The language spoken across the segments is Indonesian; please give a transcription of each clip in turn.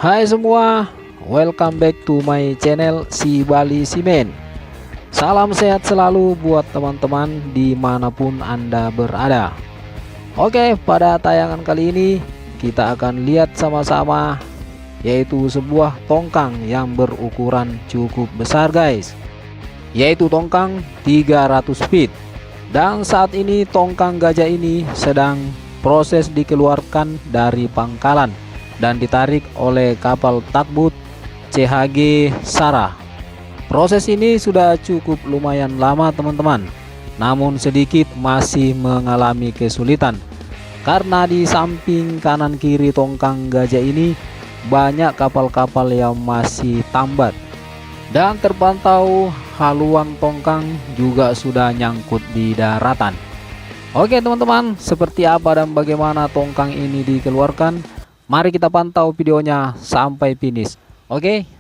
Hai semua, welcome back to my channel Si Bali Simen. Salam sehat selalu buat teman-teman dimanapun Anda berada. Oke, pada tayangan kali ini kita akan lihat sama-sama, yaitu sebuah tongkang yang berukuran cukup besar guys, yaitu tongkang 300 feet. Dan saat ini tongkang gajah ini sedang proses dikeluarkan dari pangkalan dan ditarik oleh kapal tugboat CHG Sarah. Proses ini sudah cukup lumayan lama teman-teman, namun sedikit masih mengalami kesulitan karena di samping kanan kiri tongkang gajah ini banyak kapal-kapal yang masih tambat, dan terpantau haluan tongkang juga sudah nyangkut di daratan. Oke teman-teman, seperti apa dan bagaimana tongkang ini dikeluarkan? Mari kita pantau videonya sampai finish. Oke.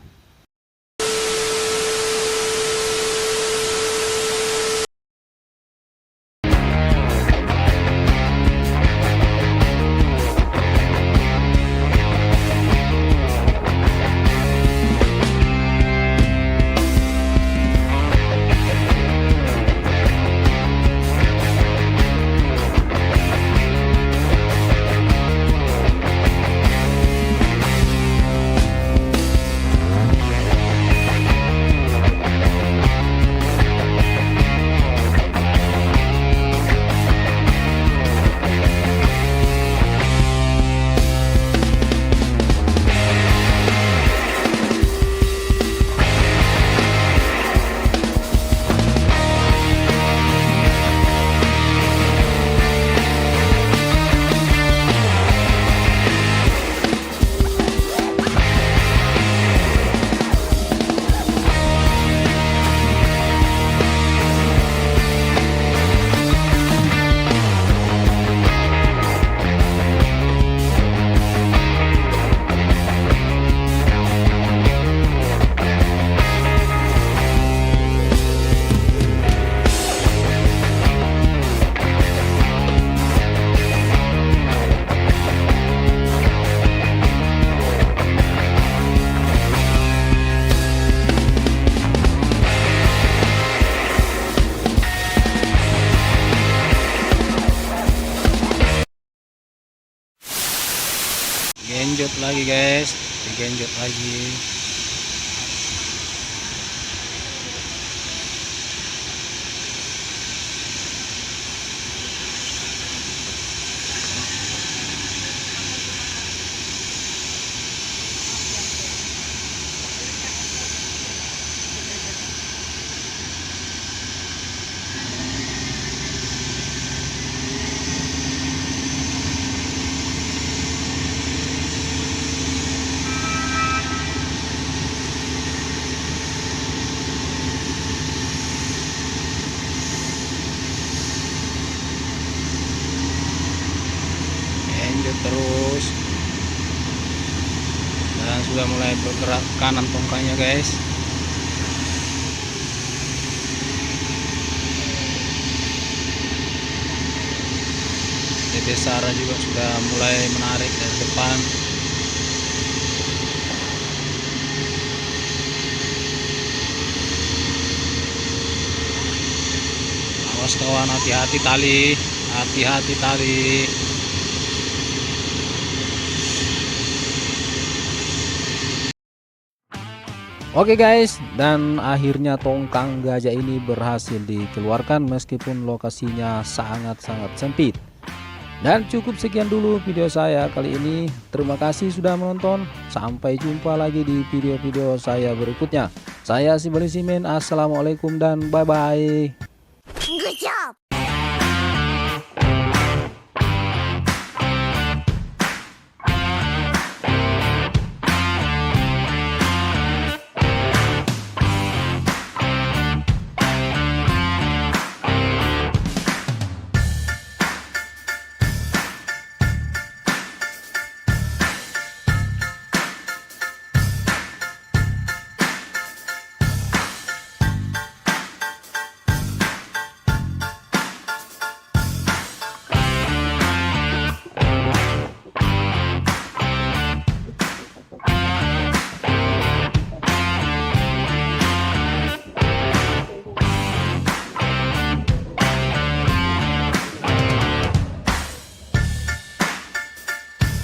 Genjot lagi guys, digenjot lagi. Terus, dan sudah mulai bergerak kanan tongkangnya guys. DB Sarah juga sudah mulai menarik dari depan. Awas kawan, hati-hati tali, hati-hati tali. Oke guys, dan akhirnya tongkang gajah ini berhasil dikeluarkan meskipun lokasinya sangat-sangat sempit. Dan cukup sekian dulu video saya kali ini. Terima kasih sudah menonton. Sampai jumpa lagi di video-video saya berikutnya. Saya Si Bali Simen. Assalamualaikum dan bye-bye.